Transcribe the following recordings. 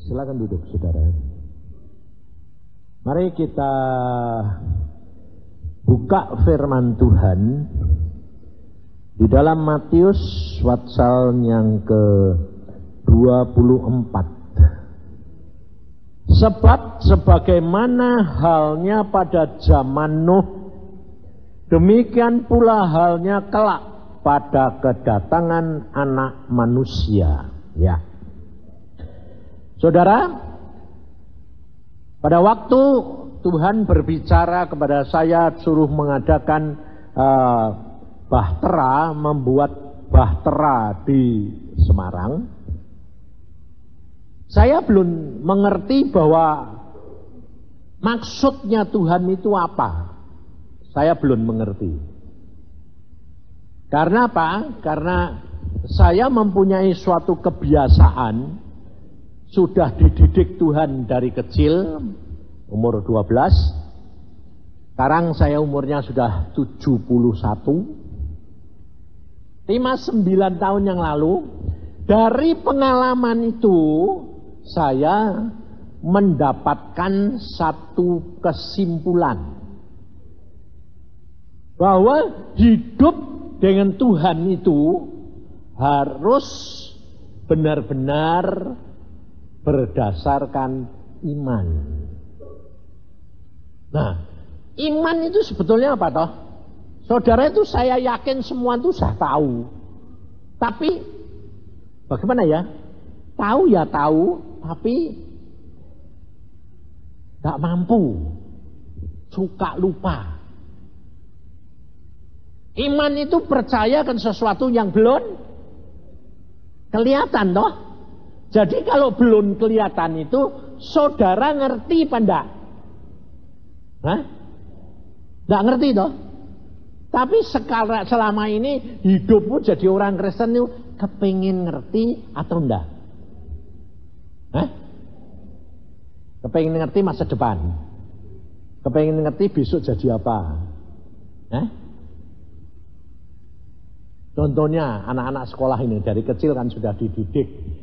Silakan duduk, saudara. Mari kita buka firman Tuhan di dalam Matius pasal yang ke-24. Sebab sebagaimana halnya pada zaman Nuh, demikian pula halnya kelak pada kedatangan Anak Manusia. Ya. Saudara, pada waktu Tuhan berbicara kepada saya suruh mengadakan bahtera, membuat bahtera di Semarang, saya belum mengerti bahwa maksudnya Tuhan itu apa. Saya belum mengerti. Karena apa? Karena saya mempunyai suatu kebiasaan, sudah dididik Tuhan dari kecil, umur 12. Sekarang saya umurnya sudah 71. 59 tahun yang lalu, dari pengalaman itu saya mendapatkan satu kesimpulan bahwa hidup dengan Tuhan itu harus benar-benar berdasarkan iman. Nah, iman itu sebetulnya apa toh? Saudara, itu saya yakin semua itu sudah tahu. Tapi bagaimana ya? Tahu ya tahu, tapi tidak mampu, suka lupa. Iman itu percayakan sesuatu yang belum kelihatan toh. Jadi kalau belum kelihatan itu, saudara ngerti apa enggak? Hah? Enggak ngerti toh? Tapi selama ini hidupmu jadi orang Kristen itu kepingin ngerti atau enggak? Hah? Kepingin ngerti masa depan? Kepingin ngerti besok jadi apa? Hah? Contohnya anak-anak sekolah ini dari kecil kan sudah dididik.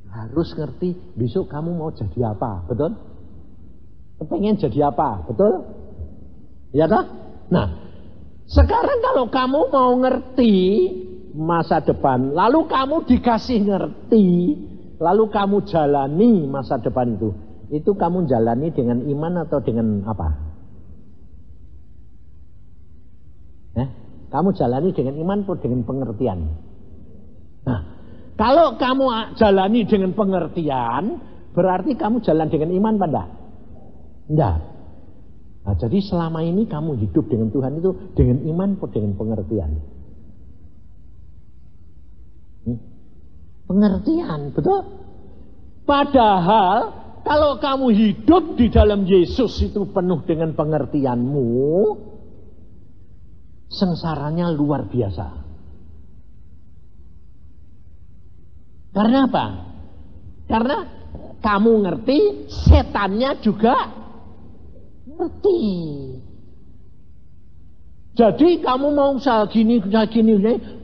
Harus ngerti besok kamu mau jadi apa, betul? Kepengen jadi apa, betul? Ya toh? Nah, sekarang kalau kamu mau ngerti masa depan, lalu kamu dikasih ngerti, lalu kamu jalani masa depan itu kamu jalani dengan iman atau dengan apa? Kamu jalani dengan iman atau dengan pengertian? Nah, kalau kamu jalani dengan pengertian, berarti kamu jalan dengan iman apa enggak? Enggak. Nah, jadi selama ini kamu hidup dengan Tuhan itu dengan iman atau dengan pengertian? Pengertian, betul? Padahal kalau kamu hidup di dalam Yesus itu penuh dengan pengertianmu, sengsaranya luar biasa. Karena apa? Karena kamu ngerti, setannya juga ngerti. Jadi kamu mau usaha gini,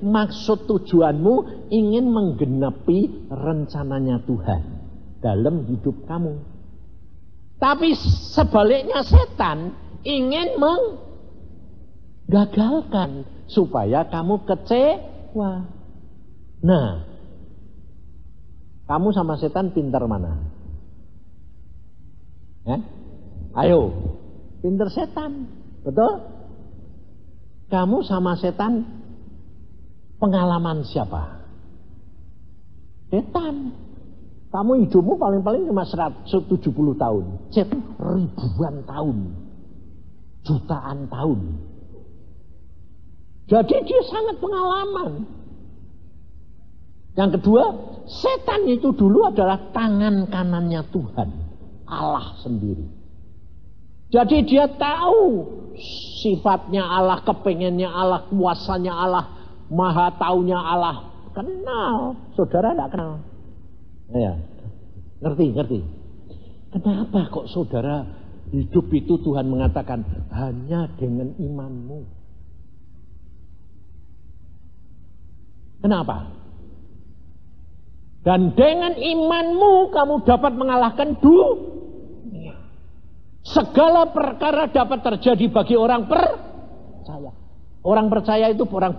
maksud tujuanmu ingin menggenapi rencananya Tuhan dalam hidup kamu. Tapi sebaliknya setan ingin menggagalkan supaya kamu kecewa. Nah, kamu sama setan pintar mana? Ayo, pintar setan, betul? Kamu sama setan pengalaman siapa? Setan. Kamu hidupmu paling-paling cuma 170 tahun. Setan ribuan tahun, jutaan tahun. Jadi dia sangat pengalaman. Yang kedua, setan itu dulu adalah tangan kanannya Tuhan, Allah sendiri. Jadi dia tahu sifatnya Allah, kepengennya Allah, kuasanya Allah, maha taunya Allah. Kenal, saudara tidak kenal. Ya, ngerti. Kenapa kok saudara hidup itu Tuhan mengatakan hanya dengan imanmu? Kenapa? Dan dengan imanmu kamu dapat mengalahkan dunia. Segala perkara dapat terjadi bagi orang percaya. Orang percaya itu orang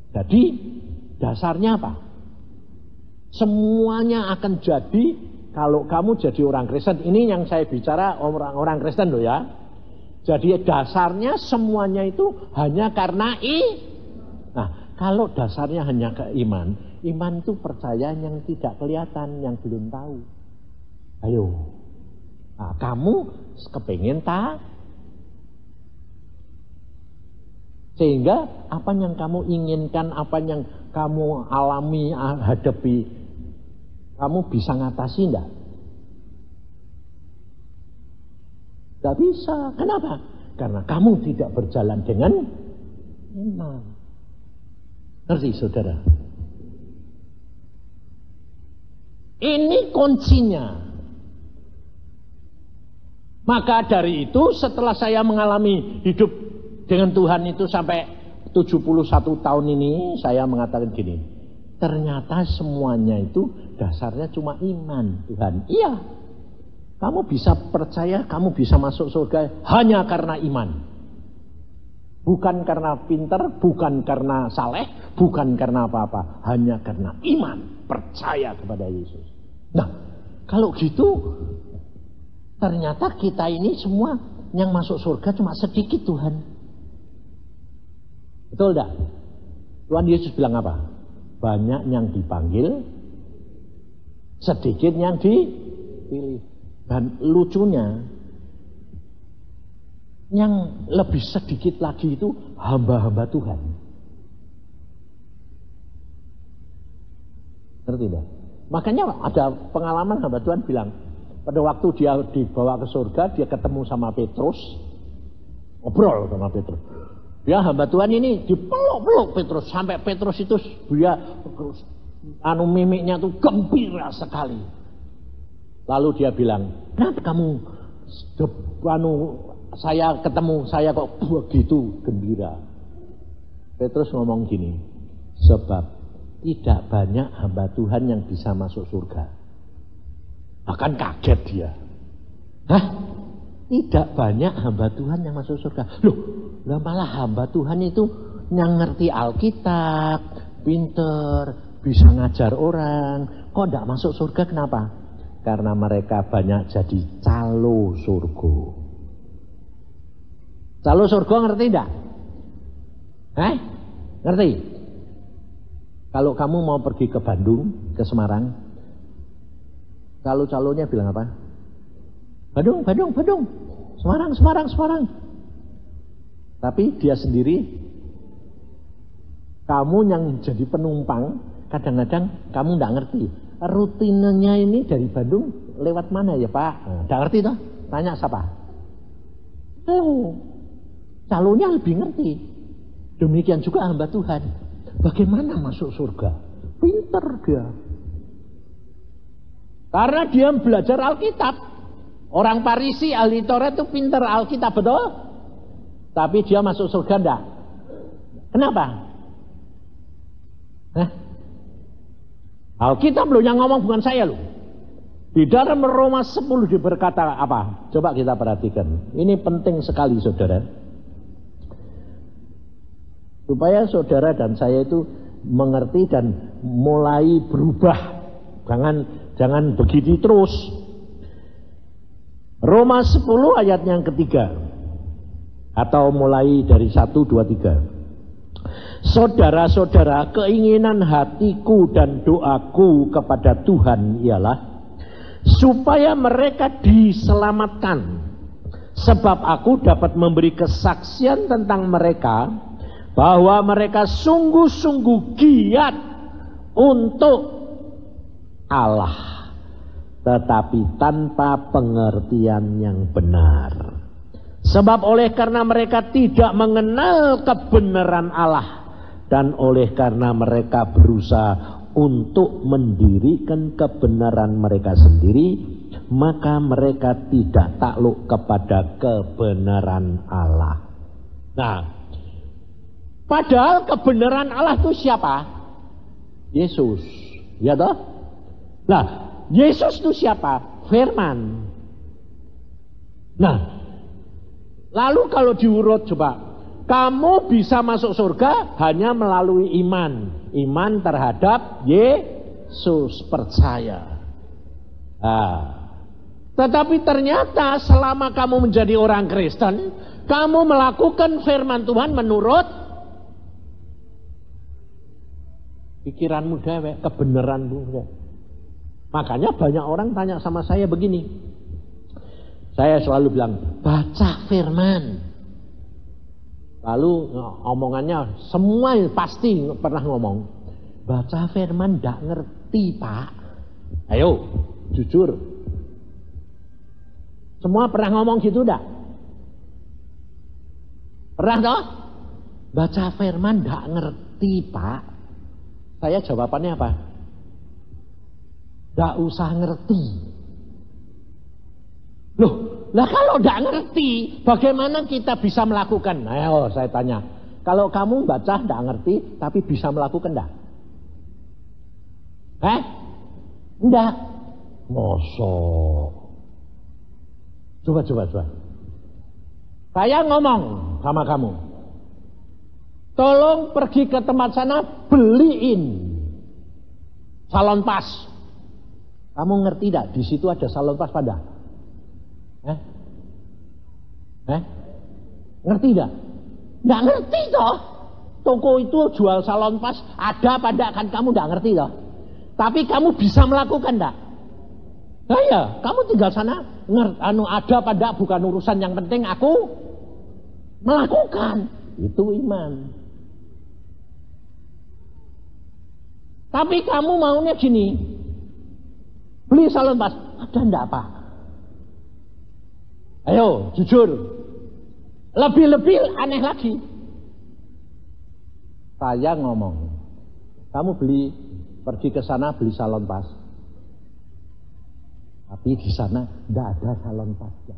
Jadi dasarnya apa? Semuanya akan jadi kalau kamu jadi orang Kristen. Ini yang saya bicara orang Kristen loh ya. Jadi dasarnya semuanya itu hanya karena Nah, kalau dasarnya hanya ke iman itu percaya yang tidak kelihatan, yang belum tahu. Ayo, nah, kamu kepengen tak? Sehingga apa yang kamu inginkan, apa yang kamu alami, hadapi, kamu bisa ngatasi enggak? Tidak bisa. Kenapa? Karena kamu tidak berjalan dengan iman. Ngerti saudara? Ini kuncinya. Maka dari itu setelah saya mengalami hidup dengan Tuhan itu sampai 71 tahun ini, saya mengatakan gini, ternyata semuanya itu dasarnya cuma iman Tuhan. Iya, kamu bisa percaya, kamu bisa masuk surga hanya karena iman. Bukan karena pintar, bukan karena saleh, bukan karena apa-apa. Hanya karena iman, percaya kepada Yesus. Nah, kalau gitu, ternyata kita ini semua yang masuk surga cuma sedikit Tuhan. Betul enggak? Tuhan Yesus bilang apa? Banyak yang dipanggil, sedikit yang dipilih. Dan lucunya, yang lebih sedikit lagi itu hamba-hamba Tuhan. Ngerti enggak? Makanya ada pengalaman hamba Tuhan bilang, pada waktu dia dibawa ke surga, dia ketemu sama Petrus, ngobrol sama Petrus. Dia hamba Tuhan ini dipeluk-peluk Petrus, sampai Petrus itu dia mimiknya tuh gembira sekali. Lalu dia bilang, kenapa kamu saya ketemu saya kok begitu gembira? Petrus ngomong gini, sebab tidak banyak hamba Tuhan yang bisa masuk surga. Bahkan kaget dia. Hah? Tidak banyak hamba Tuhan yang masuk surga. Loh, malah hamba Tuhan itu yang ngerti Alkitab, pinter, bisa ngajar orang. Kok tidak masuk surga, kenapa? Karena mereka banyak jadi calo surga. Calo surga ngerti tidak? Ngerti? Kalau kamu mau pergi ke Bandung, ke Semarang, calo-calonya bilang apa? Badung, Semarang. Tapi dia sendiri, kamu yang jadi penumpang, kadang-kadang kamu tidak ngerti. Rutinenya ini dari Bandung lewat mana ya Pak? Tidak ngerti toh? Tanya siapa? Calonnya lebih ngerti. Demikian juga hamba Tuhan. Bagaimana masuk surga? Pinter dia. Karena dia belajar Alkitab. Orang Farisi, ahli Taurat itu pinter Alkitab, betul? Tapi dia masuk surga enggak? Kenapa? Alkitab loh yang ngomong, bukan saya loh. Di dalam Roma 10 berkata apa? Coba kita perhatikan. Ini penting sekali saudara. Supaya saudara dan saya itu mengerti dan mulai berubah. Jangan begitu terus. Roma 10 ayat yang ketiga. Atau mulai dari 1, 2, 3. Saudara-saudara, keinginan hatiku dan doaku kepada Tuhan ialah supaya mereka diselamatkan. Sebab aku dapat memberi kesaksian tentang mereka bahwa mereka sungguh-sungguh giat untuk Allah, tetapi tanpa pengertian yang benar. Sebab oleh karena mereka tidak mengenal kebenaran Allah, dan oleh karena mereka berusaha untuk mendirikan kebenaran mereka sendiri, maka mereka tidak takluk kepada kebenaran Allah. Nah, padahal kebenaran Allah itu siapa? Yesus. Ya toh? Nah, Yesus itu siapa? Firman. Nah, lalu kalau diurut coba, kamu bisa masuk surga hanya melalui iman. Iman terhadap Yesus, percaya. Nah, tetapi ternyata selama kamu menjadi orang Kristen, kamu melakukan firman Tuhan menurut pikiranmu dewek, kebenaranmu dewek. Makanya banyak orang tanya sama saya begini. Saya selalu bilang, baca firman. Lalu omongannya semua pasti pernah ngomong, baca firman ndak ngerti Pak. Ayo, jujur. Semua pernah ngomong gitu ndak? Pernah toh? Baca firman ndak ngerti Pak. Saya jawabannya apa? Ndak usah ngerti. Loh, lah kalau ndak ngerti, bagaimana kita bisa melakukan? Ayo saya tanya, kalau kamu baca ndak ngerti, tapi bisa melakukan ndak? Ndak. Mosok. Coba. Saya ngomong sama kamu, tolong pergi ke tempat sana, beliin salon pas. Kamu ngerti ndak? Di situ ada salon pas pada? Ngerti enggak? Enggak ngerti toh. Toko itu jual salon pas, ada pada kan kamu enggak ngerti toh. Tapi kamu bisa melakukan enggak? Nah ya, kamu tinggal sana, ada pada bukan urusan, yang penting aku melakukan. Itu iman. Tapi kamu maunya gini, beli salon pas, ada enggak Pak? Ayo, jujur. Lebih-lebih aneh lagi. Saya ngomong, kamu pergi ke sana beli salon pas. Tapi di sana tidak ada salon pasnya.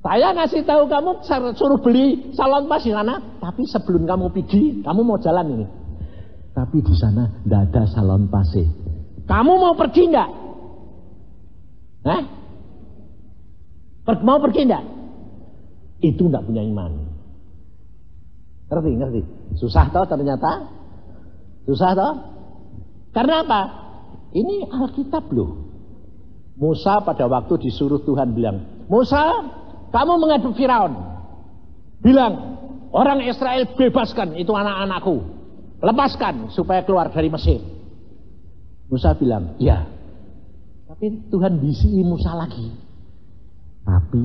Saya ngasih tahu kamu, suruh beli salon pas di sana. Tapi sebelum kamu pergi, kamu mau jalan ini. Tapi di sana tidak ada salon pasnya. Kamu mau pergi enggak? Mau pergi enggak? Itu enggak punya iman. Ngerti? Susah toh ternyata? Susah toh? Karena apa? Ini Alkitab loh. Musa pada waktu disuruh Tuhan bilang, Musa, kamu menghadap Firaun. Bilang, orang Israel bebaskan, itu anak-anakku. Lepaskan supaya keluar dari Mesir. Musa bilang, ya. Tapi Tuhan bisi Musa lagi. Tapi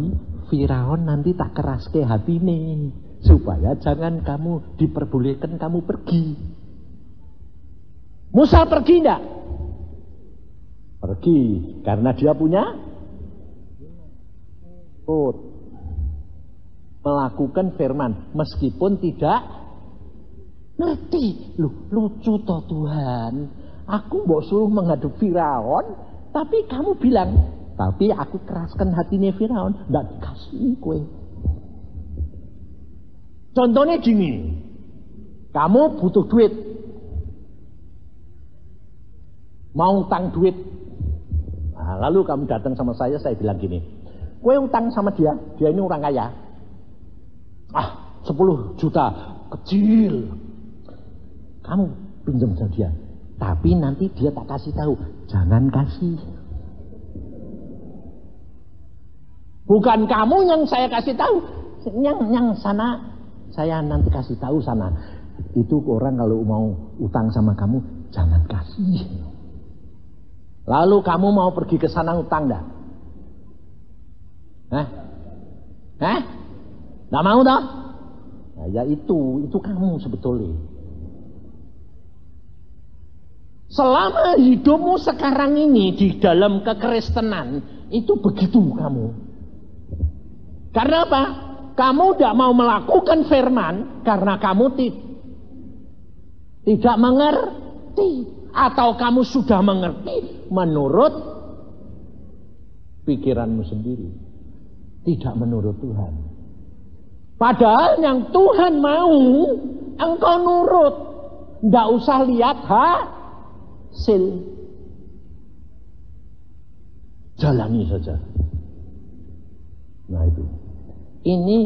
Firaun nanti tak keras ke hati nih, supaya jangan kamu diperbolehkan kamu pergi. Musa pergi enggak? Pergi, karena dia punya melakukan firman, meskipun tidak ngerti. Lucu toh Tuhan, aku mau suruh menghadap Firaun, tapi kamu bilang, tapi aku keraskan hatinya Firaun, nggak dikasih kue. Contohnya gini, kamu butuh duit, mau utang duit. Nah, lalu kamu datang sama saya bilang gini, kue utang sama dia ini orang kaya. 10 juta, kecil. Kamu pinjam sama dia, tapi nanti dia tak kasih tahu, jangan kasih. Bukan kamu yang saya kasih tahu, yang sana saya nanti kasih tahu sana. Itu orang kalau mau utang sama kamu jangan kasih. Lalu kamu mau pergi ke sana utang enggak? Enggak mau toh? Nah, ya itu kamu sebetulnya. Selama hidupmu sekarang ini di dalam kekristenan itu begitu kamu. Karena apa? Kamu tidak mau melakukan firman karena kamu tidak mengerti, atau kamu sudah mengerti menurut pikiranmu sendiri, tidak menurut Tuhan. Padahal yang Tuhan mau engkau nurut, tidak usah lihat Sil. Jalani saja. Nah itu. Ini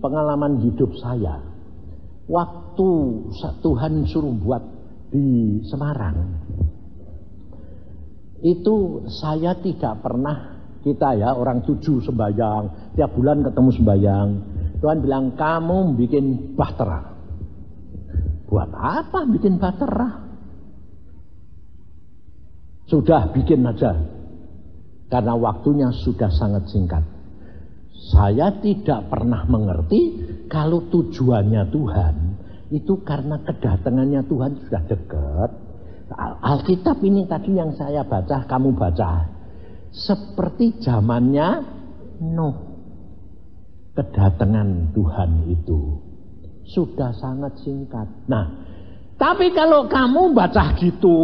pengalaman hidup saya. Waktu Tuhan suruh buat di Semarang, itu saya tidak pernah, kita ya orang 7 sembahyang, tiap bulan ketemu sembahyang. Tuhan bilang, kamu bikin bahtera. Buat apa bikin bahtera? Sudah bikin aja. Karena waktunya sudah sangat singkat. Saya tidak pernah mengerti kalau tujuannya Tuhan itu karena kedatangannya Tuhan sudah dekat. Alkitab ini tadi yang saya baca, kamu baca. Seperti zamannya Nuh. Kedatangan Tuhan itu sudah sangat singkat. Nah, tapi kalau kamu baca gitu,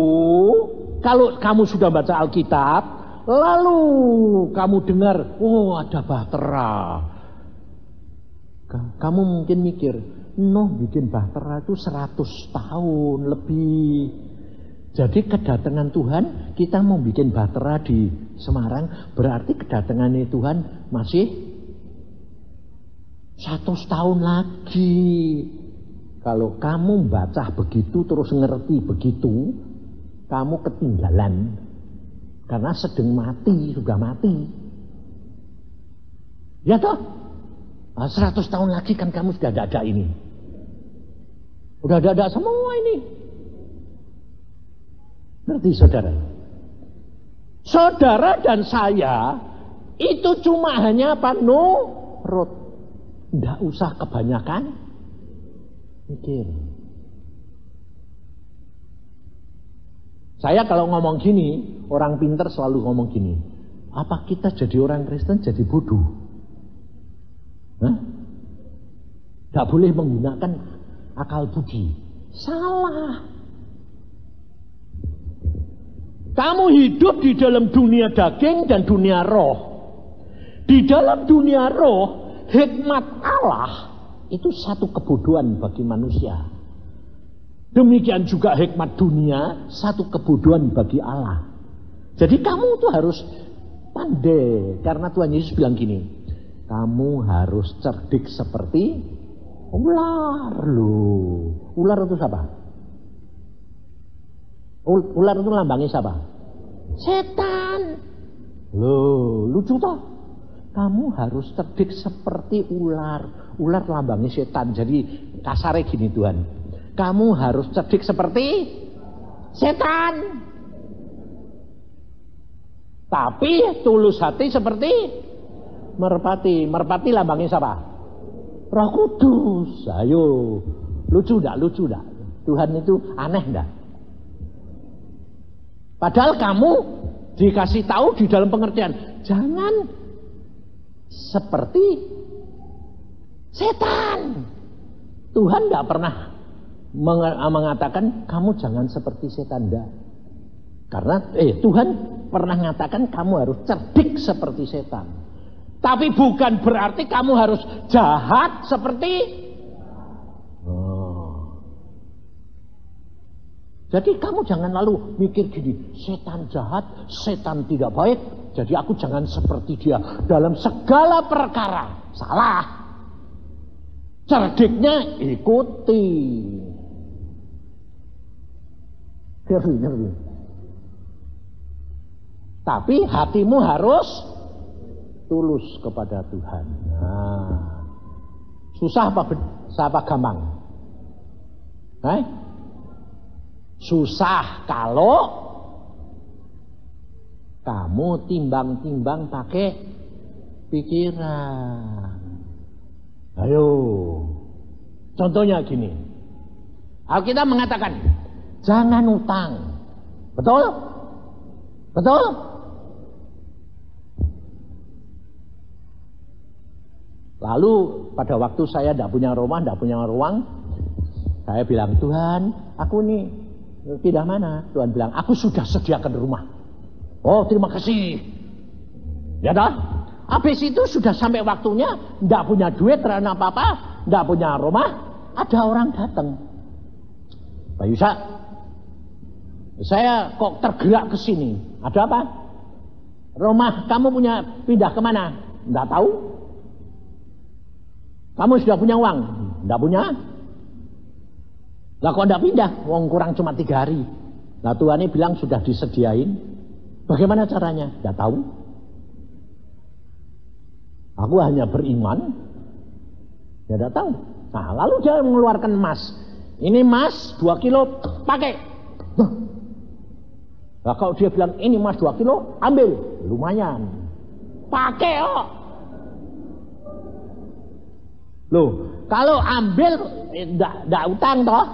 kalau kamu sudah baca Alkitab, lalu kamu dengar, oh ada bahtera. Kamu mungkin mikir, Nuh bikin bahtera itu 100 tahun lebih. Jadi kedatangan Tuhan, kita mau bikin bahtera di Semarang, berarti kedatangannya Tuhan masih 100 tahun lagi. Kalau kamu baca begitu terus ngerti begitu, kamu ketinggalan. Karena sedang mati, sudah mati. Ya toh? 100 tahun lagi kan kamu sudah ada ini. Udah ada semua ini. Ngerti saudara? Saudara dan saya itu cuma hanya apa? Nurut. Tidak usah kebanyakan mikir. Saya kalau ngomong gini, orang pintar selalu ngomong gini. Apa kita jadi orang Kristen jadi bodoh? Hah? Tidak boleh menggunakan akal budi. Salah. Kamu hidup di dalam dunia daging dan dunia roh. Di dalam dunia roh, hikmat Allah itu satu kebodohan bagi manusia. Demikian juga hikmat dunia, satu kebodohan bagi Allah. Jadi kamu tuh harus pandai. Karena Tuhan Yesus bilang gini, kamu harus cerdik seperti ular loh. Ular itu siapa? Ular itu lambangnya siapa? Setan. Loh, lucu toh? Kamu harus cerdik seperti ular. Ular lambangnya setan. Jadi kasarnya gini Tuhan. Kamu harus cerdik seperti setan. Tapi tulus hati seperti merpati. Merpati lambangnya siapa? Roh Kudus. Ayo. Lucu enggak? Lucu enggak? Tuhan itu aneh enggak? Padahal kamu dikasih tahu di dalam pengertian. Jangan seperti setan. Tuhan enggak pernah mengatakan kamu jangan seperti setan, enggak. Karena Tuhan pernah mengatakan kamu harus cerdik seperti setan. Tapi bukan berarti kamu harus jahat seperti Jadi kamu jangan lalu mikir gini, setan jahat, setan tidak baik, jadi aku jangan seperti dia dalam segala perkara. Salah. Cerdiknya ikuti. Ngerti. Tapi hatimu harus tulus kepada Tuhan. Nah, susah apa gampang? Susah kalau kamu timbang-timbang pakai pikiran. Ayo. Contohnya gini. Alkitab mengatakan, jangan utang. Betul? Betul? Lalu pada waktu saya tidak punya rumah, tidak punya ruang, saya bilang, Tuhan, aku nih pindah mana? Tuhan bilang, aku sudah sediakan rumah. Oh, terima kasih. Ya dah. Habis itu sudah sampai waktunya, tidak punya duit, karena apa-apa, tidak punya rumah, ada orang datang. Pak Yusa, Saya kok tergerak ke sini. Ada apa? Rumah kamu punya pindah kemana? Enggak tahu. Kamu sudah punya uang? Enggak punya. Lah kok enggak pindah? Wong kurang cuma 3 hari. Nah Tuhan ini bilang sudah disediain. Bagaimana caranya? Enggak tahu. Aku hanya beriman. Ya enggak tahu. Nah lalu dia mengeluarkan emas. Ini emas 2 kilo, pakai. Nah kalau dia bilang ini emas 2 kilo, ambil. Lumayan. Pakai kok. Loh, kalau ambil enggak utang toh.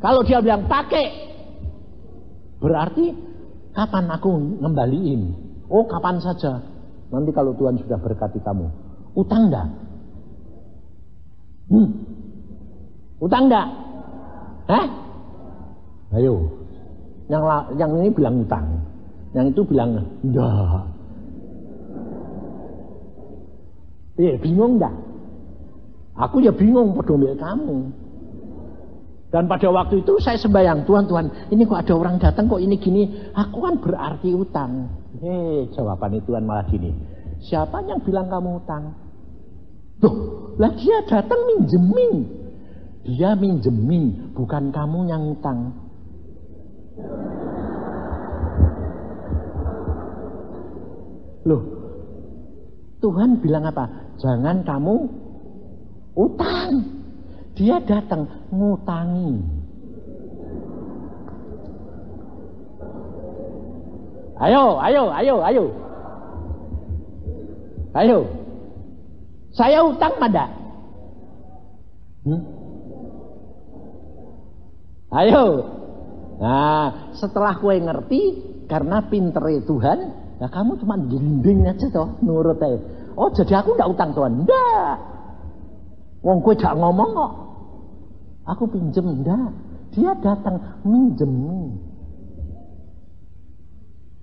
Kalau dia bilang pakai, berarti kapan aku ngembaliin? Oh, kapan saja. Nanti kalau Tuhan sudah berkati kamu. Utang enggak? Utang enggak? Hah? Ayo. Yang ini bilang utang. Yang itu bilang enggak. Bingung enggak? Aku ya bingung pedomil kamu. Dan pada waktu itu saya sembahyang, Tuhan, ini kok ada orang datang kok ini gini, aku kan berarti utang. Jawaban Tuhan malah gini, siapa yang bilang kamu utang? Tuh, lah dia datang minjemin. Dia minjemin, bukan kamu yang utang. Loh, Tuhan bilang apa? Jangan kamu utang. Dia datang ngutangi. Ayo. Saya utang pada. Ayo. Nah, setelah kowe ngerti karena pintere Tuhan, nah kamu cuma gelinding aja toh, nurut aja. Oh, jadi aku ndak utang Tuhan. Ndak. Wong kowe gak ngomong kok. Aku pinjem ndak. Dia datang minjemin.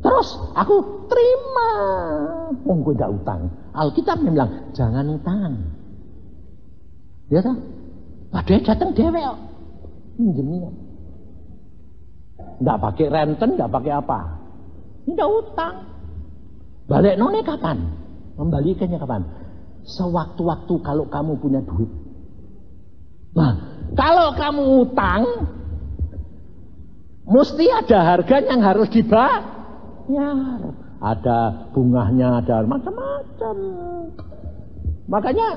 Terus aku terima. Wong kowe gak utang. Alkitab bilang jangan utang. Ya toh? Padahal datang dhewe kok. Minjemin. Ndak pakai renten, ndak pakai apa. Ndak utang. Balik none kapan? Membalikannya kapan? Sewaktu-waktu kalau kamu punya duit. Nah, kalau kamu utang, mesti ada harganya yang harus dibayar. Ada bunganya, ada macam-macam. Makanya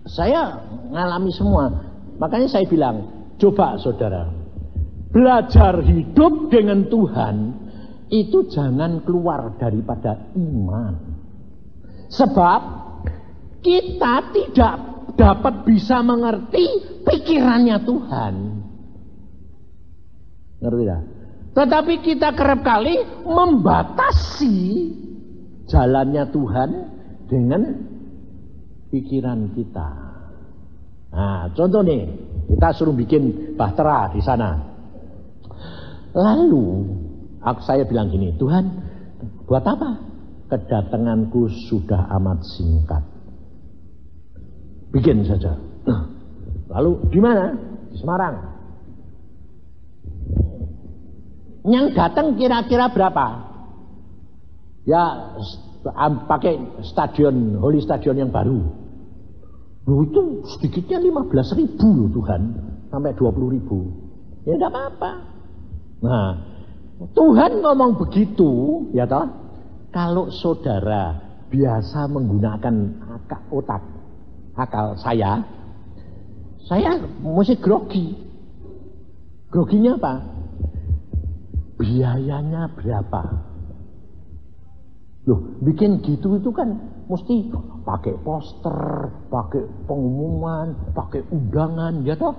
saya ngalami semua. Makanya saya bilang, coba saudara, belajar hidup dengan Tuhan itu jangan keluar daripada iman. Sebab kita tidak dapat bisa mengerti pikirannya Tuhan. Ngerti ya? Tetapi kita kerap kali membatasi jalannya Tuhan dengan pikiran kita. Nah, contoh nih, kita suruh bikin bahtera di sana. Lalu saya bilang gini, Tuhan, buat apa? Kedatanganku sudah amat singkat. Bikin saja. Lalu di mana? Di Semarang. Yang datang kira-kira berapa? Ya pakai stadion, Holy Stadion yang baru. Loh itu sedikitnya 15.000 loh Tuhan, sampai 20.000. Ya enggak apa-apa. Nah, Tuhan ngomong begitu, ya toh? Kalau saudara biasa menggunakan akal saya mesti grogi. Groginya apa? Biayanya berapa? Loh, bikin gitu itu kan mesti pakai poster, pakai pengumuman, pakai undangan, ya toh?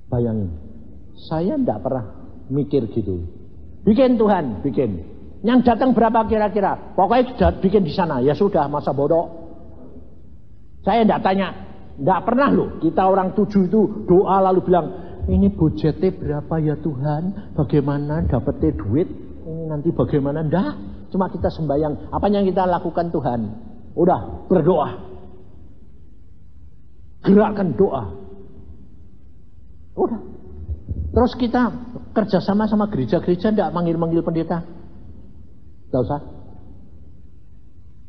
Bayangin, saya enggak pernah mikir gitu. Bikin Tuhan, bikin. Yang datang berapa kira-kira? Pokoknya sudah bikin di sana. Ya sudah, masa bodoh. Saya enggak tanya. Enggak pernah loh. Kita orang 7 itu doa lalu bilang, ini budgetnya berapa ya Tuhan? Bagaimana dapetnya duit? Ini nanti bagaimana? Enggak. Cuma kita sembahyang. Apa yang kita lakukan Tuhan? Udah, berdoa. Gerakkan doa. Udah. Terus kita kerjasama sama gereja-gereja enggak manggil-manggil pendeta? Enggak usah.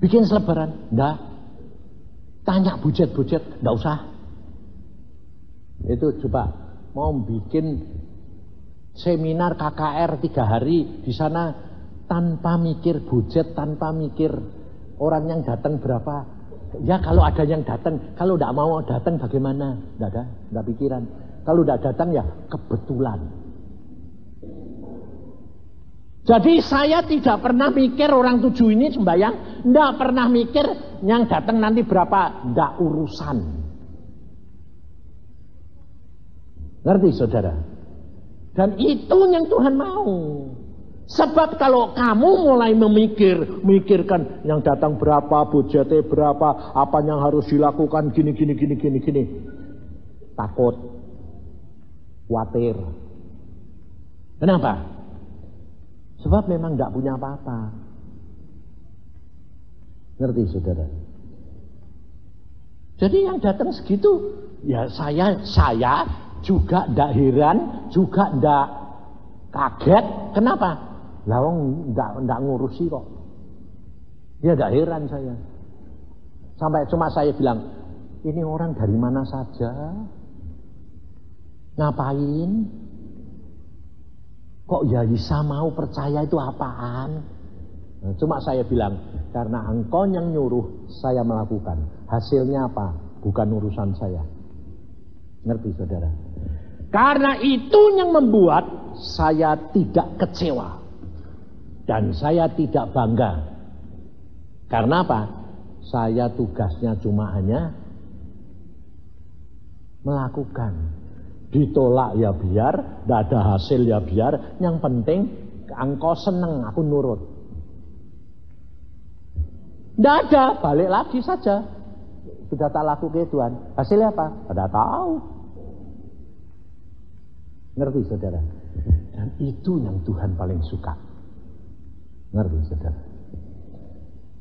Bikin selebaran? Enggak. Tanya bujet-bujet? Enggak usah. Itu coba mau bikin seminar KKR 3 hari di sana tanpa mikir budget, tanpa mikir orang yang datang berapa. Ya kalau ada yang datang, kalau enggak mau datang bagaimana? Enggak ada, enggak pikiran. Kalau enggak datang ya kebetulan. Jadi saya tidak pernah mikir orang 7 ini sembahyang, enggak pernah mikir yang datang nanti berapa, enggak urusan. Ngerti saudara? Dan itu yang Tuhan mau. Sebab kalau kamu mulai memikirkan yang datang berapa, budgetnya berapa, apa yang harus dilakukan, gini. Takut, khawatir. Kenapa? Sebab memang tidak punya apa-apa. Ngerti saudara? Jadi yang datang segitu, ya saya juga tidak heran, juga tidak kaget. Kenapa? Lawang tidak ngurusi kok. Ya tidak heran saya. Sampai cuma saya bilang, ini orang dari mana saja? Ngapain? Kok ya bisa mau percaya itu apaan? Nah, cuma saya bilang, karena engkau yang nyuruh saya melakukan. Hasilnya apa? Bukan urusan saya. Ngerti saudara? Karena itu yang membuat saya tidak kecewa. Dan saya tidak bangga. Karena apa? Saya tugasnya cuma hanya melakukan. Ditolak ya biar, tidak ada hasil ya biar. Yang penting engkau seneng, aku nurut. Tidak ada, balik lagi saja. Sudah tak lakukan Tuhan. Hasilnya apa? Tidak tahu. Ngerti saudara? Dan itu yang Tuhan paling suka. Ngerti saudara?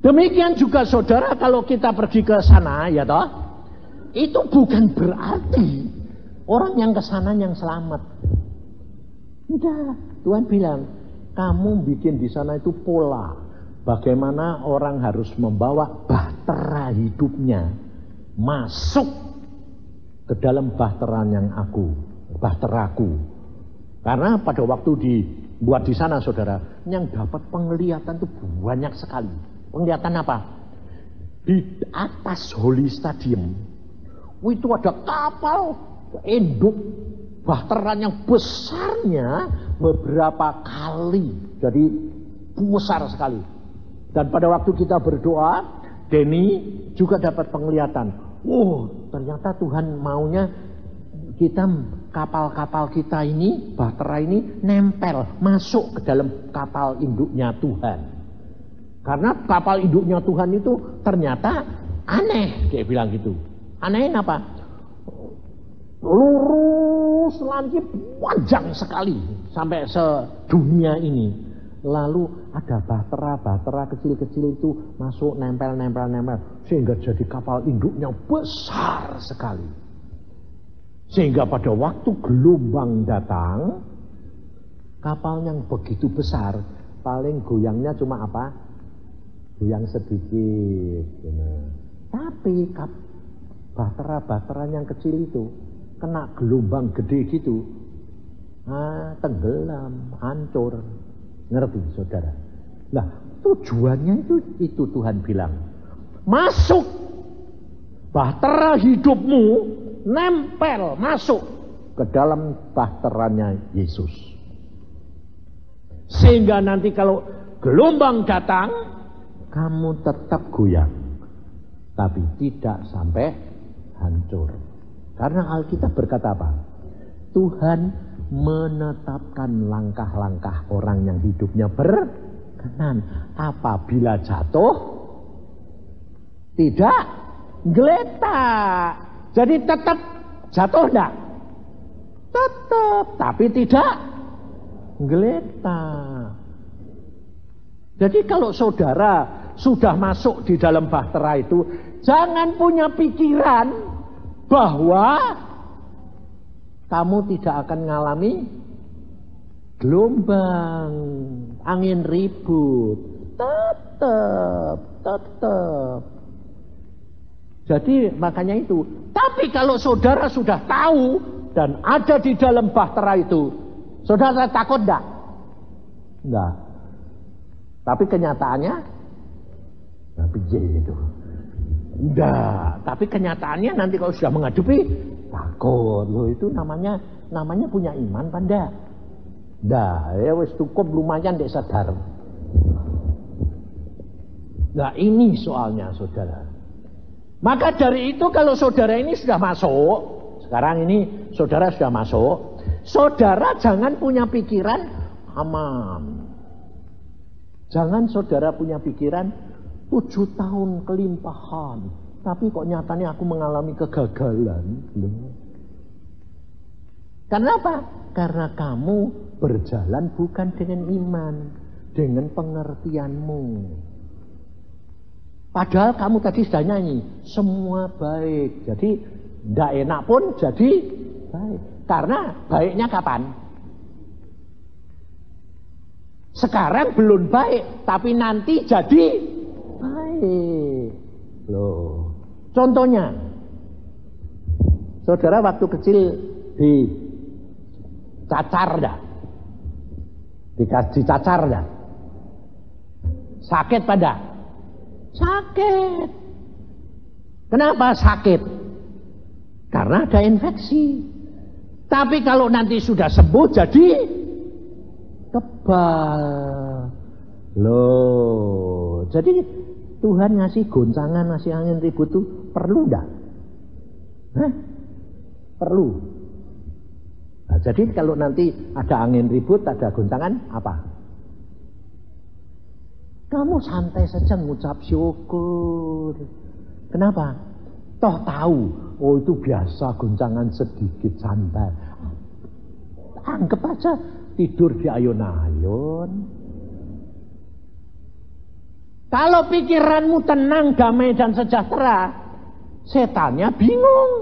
Demikian juga saudara kalau kita pergi ke sana, ya toh, itu bukan berarti orang yang ke sana yang selamat. Udah, Tuhan bilang, kamu bikin di sana itu pola bagaimana orang harus membawa bahtera hidupnya masuk ke dalam bahteraku. Karena pada waktu dibuat di sana saudara, yang dapat penglihatan itu banyak sekali. Penglihatan apa? Di atas Holy Stadium itu ada kapal induk bahtera yang besarnya beberapa kali. Jadi besar sekali. Dan pada waktu kita berdoa, Denny juga dapat penglihatan. Ternyata Tuhan maunya kita kapal-kapal kita ini, bahtera ini nempel masuk ke dalam kapal induknya Tuhan. Karena kapal induknya Tuhan itu ternyata aneh, kayak bilang gitu. Aneh apa? Lurus, lancip, panjang sekali sampai sedunia ini. Lalu ada bahtera kecil-kecil itu masuk nempel sehingga jadi kapal induknya besar sekali. Sehingga pada waktu gelombang datang, kapal yang begitu besar paling goyangnya cuma apa? Goyang sedikit. Tapi bahtera yang kecil itu kena gelombang gede gitu, tenggelam, hancur. Ngerti saudara? Nah, tujuannya itu Tuhan bilang, masuk bahtera hidupmu, nempel masuk ke dalam bahteranya Yesus. Sehingga nanti kalau gelombang datang, kamu tetap goyang, tapi tidak sampai hancur. Karena Alkitab berkata apa? Tuhan menetapkan langkah-langkah orang yang hidupnya berkenan. Apabila jatuh, tidak geletak. Jadi tetap jatuh enggak? Tetap, tapi tidak geletak. Jadi kalau saudara sudah masuk di dalam bahtera itu, jangan punya pikiran bahwa kamu tidak akan mengalami gelombang, angin ribut, tetap. Jadi makanya itu. Tapi kalau saudara sudah tahu dan ada di dalam bahtera itu, saudara takut enggak? Enggak. Tapi kenyataannya, tapi itu. Enggak. Tapi kenyataannya nanti kalau sudah menghadapi, takut. Loh itu namanya punya iman apa enggak? Dah, ya wis cukup lumayan dek sadar. Nah ini soalnya saudara. Maka dari itu kalau saudara ini sudah masuk, sekarang ini saudara sudah masuk, saudara jangan punya pikiran aman. Jangan saudara punya pikiran 7 tahun kelimpahan, tapi kok nyatanya aku mengalami kegagalan. Karena apa? Karena kamu berjalan bukan dengan iman, dengan pengertianmu. Padahal kamu tadi sudah nyanyi, semua baik. Jadi tidak enak pun jadi baik. Karena baiknya kapan? Sekarang belum baik, tapi nanti jadi baik. Loh. Contohnya, saudara waktu kecil dicacar dah. Dicacar dah. Sakit pada? Sakit. Kenapa sakit? Karena ada infeksi. Tapi kalau nanti sudah sembuh jadi kebal. Loh, jadi Tuhan ngasih goncangan, ngasih angin ribut itu perlu enggak? Perlu. Nah, jadi kalau nanti ada angin ribut, ada goncangan, apa? Kamu santai saja mengucap syukur. Kenapa? Toh tahu, oh itu biasa goncangan sedikit santai. Anggap aja tidur di ayun-ayun. Kalau pikiranmu tenang, damai dan sejahtera, setannya bingung.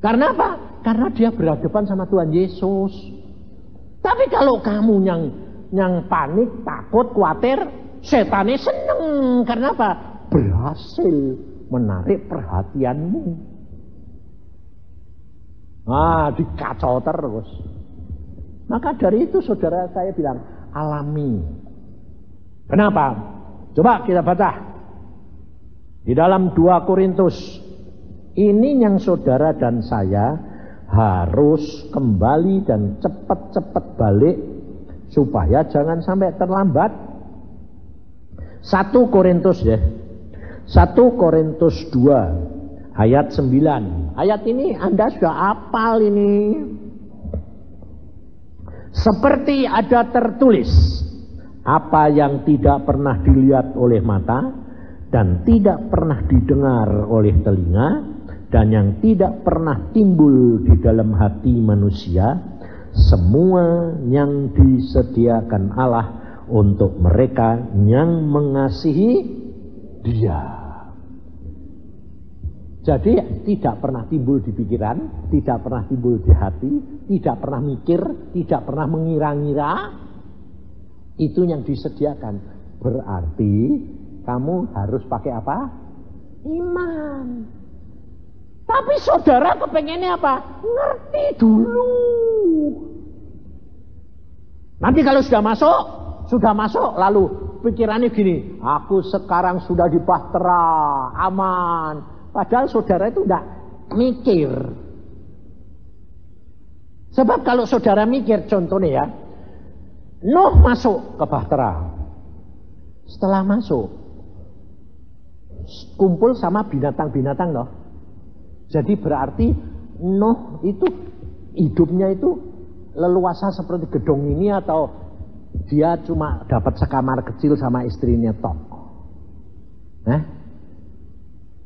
Karena apa? Karena dia berhadapan sama Tuhan Yesus. Tapi kalau kamu yang panik, takut, khawatir, setannya seneng. Karena apa? Berhasil menarik perhatianmu. Dikacau terus. Maka dari itu saudara saya bilang, alami. Kenapa? Coba kita baca. Di dalam 2 Korintus. Ini yang saudara dan saya harus kembali dan cepat-cepat balik supaya jangan sampai terlambat. 1 Korintus ya. 1 Korintus 2 ayat 9. Ayat ini Anda sudah hafal ini. Seperti ada tertulis, apa yang tidak pernah dilihat oleh mata dan tidak pernah didengar oleh telinga dan yang tidak pernah timbul di dalam hati manusia, semua yang disediakan Allah untuk mereka yang mengasihi Dia. Jadi tidak pernah timbul di pikiran, tidak pernah timbul di hati, tidak pernah mikir, tidak pernah mengira-ngira. Itu yang disediakan. Berarti kamu harus pakai apa? Iman. Tapi saudara kepengennya apa? Ngerti dulu. Nanti kalau sudah masuk lalu pikirannya gini, aku sekarang sudah di bahtera, aman. Padahal saudara itu enggak mikir. Sebab kalau saudara mikir, contohnya ya, Nuh masuk ke bahtera. Setelah masuk, kumpul sama binatang-binatang loh. Jadi berarti Nuh itu hidupnya itu leluasa seperti gedung ini atau dia cuma dapat sekamar kecil sama istrinya tok.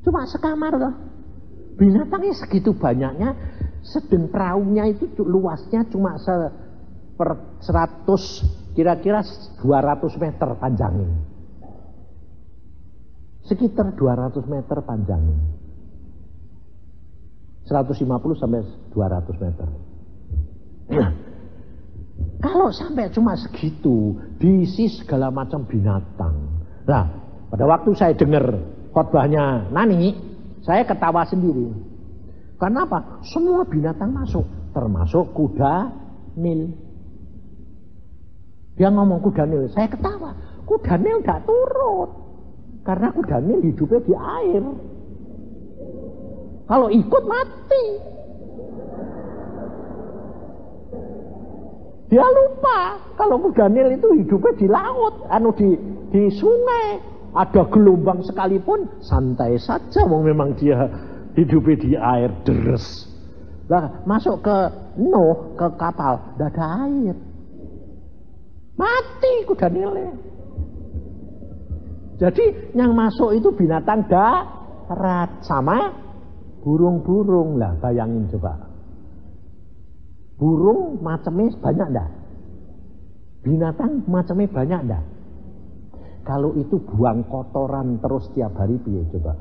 Cuma sekamar loh. Binatangnya segitu banyaknya, sedang perahunya itu luasnya cuma 100, kira-kira 200 meter panjangnya. Sekitar 200 meter panjangnya. 150 sampai 200 meter. Kalau sampai cuma segitu, diisi segala macam binatang. Nah, pada waktu saya dengar khotbahnya Nani, saya ketawa sendiri. Karena apa? Semua binatang masuk, termasuk kuda Nil. Dia ngomong kuda Nil, saya ketawa. Kuda Nil gak turut, karena kuda Nil hidupnya di air. Kalau ikut mati. Dia lupa kalau kuda Nil itu hidupnya di laut, di sungai. Ada gelombang sekalipun santai saja, memang dia hidupnya di air deres. Nah, masuk ke Nuh, ke kapal, tidak ada air. Mati kuda Nilnya. Jadi yang masuk itu binatang darat sama burung-burung. Lah bayangin coba. Burung macamnya banyak enggak? Binatang macamnya banyak enggak? Kalau itu buang kotoran terus tiap hari piye coba?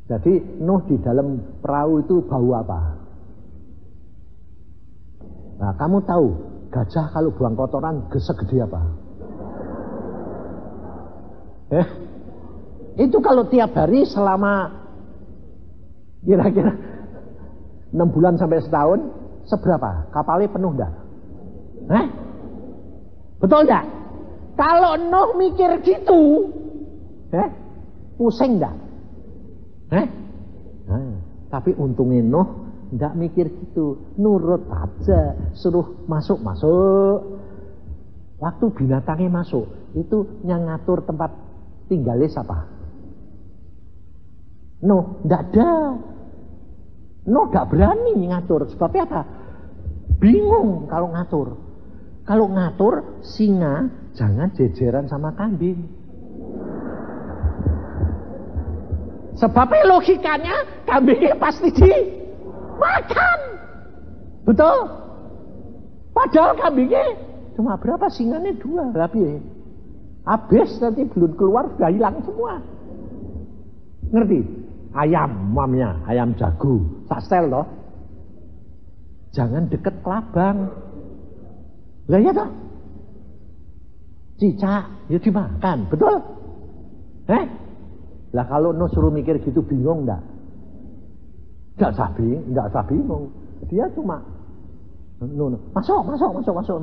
Jadi Nuh di dalam perahu itu bau apa? Nah, kamu tahu gajah kalau buang kotoran segede apa? Itu kalau tiap hari selama kira-kira 6 bulan sampai setahun, seberapa? Kapalnya penuh enggak? Betul enggak? Kalau Nuh mikir gitu, pusing enggak? Tapi untungnya Nuh enggak mikir gitu, nurut aja, suruh masuk. Waktu binatangnya masuk, itu yang ngatur tempat tinggalnya siapa? Nuh, enggak ada. Nuh gak berani ngatur. Sebabnya apa? Bingung kalau ngatur. Kalau ngatur singa jangan jejeran sama kambing. Sebabnya logikanya kambingnya pasti dimakan. Betul? Padahal kambingnya cuma berapa, singanya 2. Berapa? Habis nanti belum keluar sudah hilang semua. Ngerti? Ayam mamnya, ayam jago, sastel loh. Jangan deket kelabang. Lah ya toh? Cicak ya dimakan, betul? Lah kalau Nuh suruh mikir gitu bingung enggak? Enggak usah bingung. Dia cuma masuk.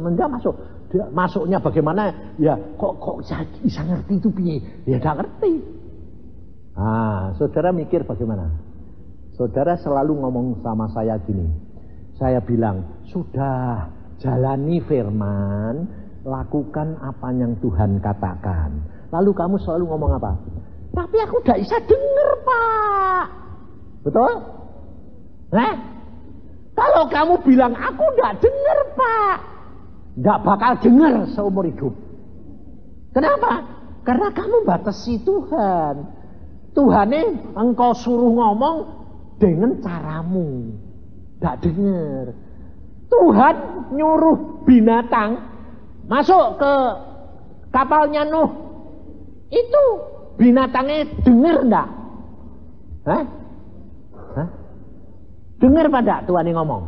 Enggak masuk. Dia masuknya bagaimana? Ya kok bisa ngerti itu piye? Ya enggak ngerti. Saudara mikir bagaimana? Saudara selalu ngomong sama saya gini. Saya bilang, sudah jalani firman, lakukan apa yang Tuhan katakan. Lalu kamu selalu ngomong apa? Tapi aku gak bisa denger, Pak. Betul? Kalau kamu bilang aku gak denger, Pak, gak bakal denger seumur hidup. Kenapa? Karena kamu batasi Tuhan. Tuhannya engkau suruh ngomong dengan caramu, gak dengar. Tuhan nyuruh binatang masuk ke kapalnya Nuh, itu binatangnya dengar enggak? Dengar pada Tuhan yang ngomong?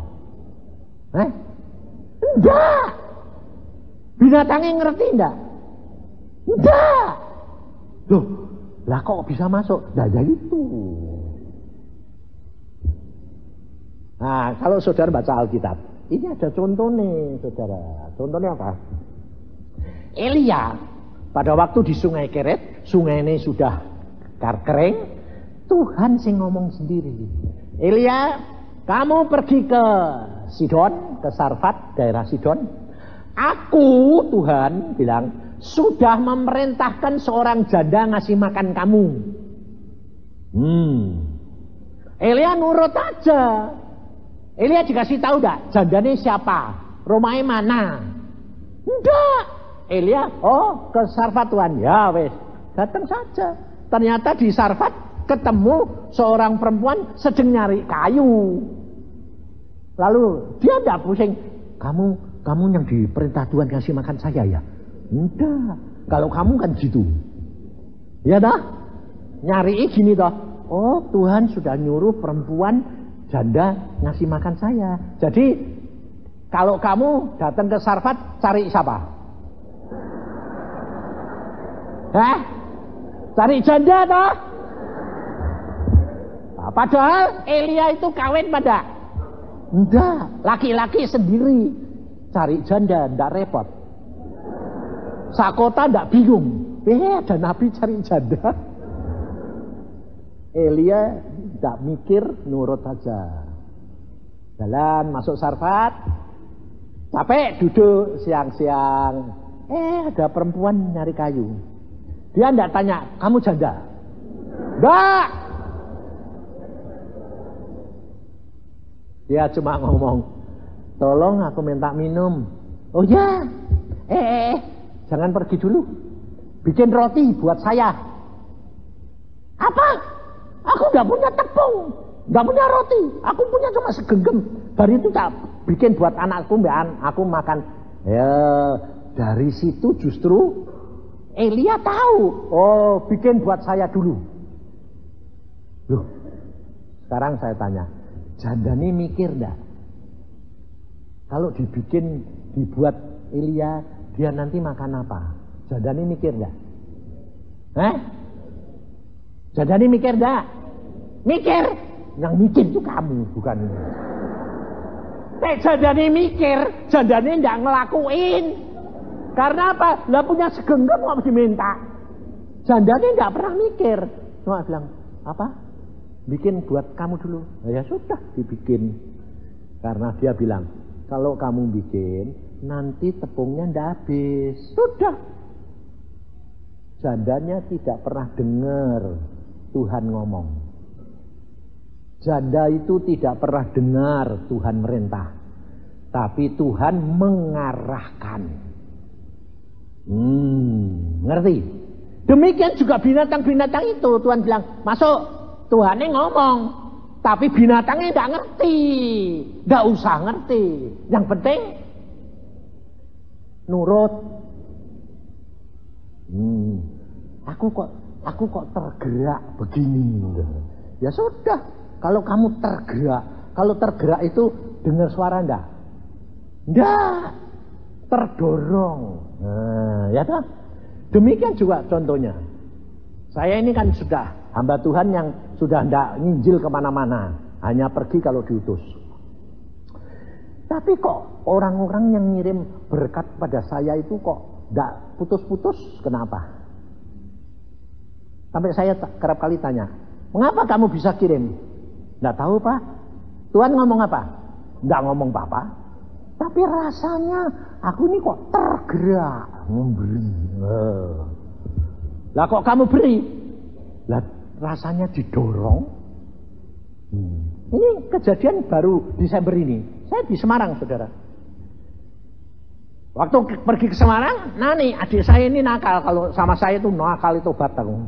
Enggak. Binatangnya ngerti enggak? Enggak. Loh, lah kok bisa masuk? Nah jadi itu. Nah kalau saudara baca Alkitab, ini ada contoh nih saudara. Contohnya apa? Elia pada waktu di sungai Keret, sungai ini sudah kering, Tuhan sing ngomong sendiri. Elia, kamu pergi ke Sidon, ke Sarfat, daerah Sidon. Aku, Tuhan bilang, sudah memerintahkan seorang janda ngasih makan kamu. Elia nurut aja. Elia dikasih tahu enggak jandanya siapa, rumahnya mana? Enggak. Elia, ke Sarfat Tuhan. Ya wes, datang saja. Ternyata di Sarfat ketemu seorang perempuan sedang nyari kayu. Lalu dia enggak pusing. Kamu yang diperintah Tuhan kasih makan saya ya? Enggak. Kalau kamu kan gitu. Ya dah? Nyari gini toh. Oh, Tuhan sudah nyuruh perempuan janda ngasih makan saya. Jadi kalau kamu datang ke Sarfat cari siapa? Hah? Cari janda toh? Nah, padahal Elia itu kawin pada? Enggak, laki-laki sendiri. Cari janda, enggak repot. Sakota enggak bingung. Ada nabi cari janda. Elia enggak mikir, nurut aja. Jalan masuk Sarfat. Capek duduk siang-siang. Ada perempuan nyari kayu. Dia enggak tanya, kamu janda? Enggak. Dia cuma ngomong, tolong aku minta minum. Oh ya, jangan pergi dulu. Bikin roti buat saya. Apa? Aku nggak punya tepung, nggak punya roti. Aku punya cuma segenggam. Dari itu tak bikin buat anakku, mbak. Aku makan. Ya, dari situ justru Elia tahu. Oh, bikin buat saya dulu. Loh, sekarang saya tanya. Janda ini mikir enggak? Kalau dibuat Elia, dia nanti makan apa? Janda ini mikir enggak? Janda ini mikir enggak? Mikir. Yang mikir itu kamu, bukan ini. Janda ini mikir, janda ini enggak ngelakuin. Karena apa? Lah punya segenggam kok diminta. Janda ini enggak pernah mikir. Cuma bilang, apa? Bikin buat kamu dulu. Ya sudah dibikin. Karena dia bilang, kalau kamu bikin, nanti tepungnya ndak habis. Sudah. Jandanya tidak pernah dengar Tuhan ngomong. Janda itu tidak pernah dengar Tuhan merintah. Tapi Tuhan mengarahkan. Ngerti? Demikian juga binatang-binatang itu. Tuhan bilang, masuk. Tuhannya ngomong, tapi binatangnya tidak ngerti, tidak usah ngerti. Yang penting nurut. Aku kok tergerak begini. Ya sudah, kalau kamu tergerak itu dengar suara enggak? Enggak, terdorong. Ya toh? Demikian juga contohnya. Saya ini kan sudah hamba Tuhan yang sudah tidak nginjil kemana-mana, hanya pergi kalau diutus. Tapi kok orang-orang yang ngirim berkat pada saya itu kok tidak putus-putus, kenapa? Sampai saya kerap kali tanya, mengapa kamu bisa kirim? Tidak tahu Pak. Tuhan ngomong apa? Tidak ngomong apa-apa. Tapi rasanya aku ini kok tergerak memberi. Lah kok kamu beri? Lah rasanya didorong. Ini kejadian baru Desember ini. Saya di Semarang, saudara. Waktu pergi ke Semarang, nah nih adik saya ini nakal. Kalau sama saya itu nakal itu batang.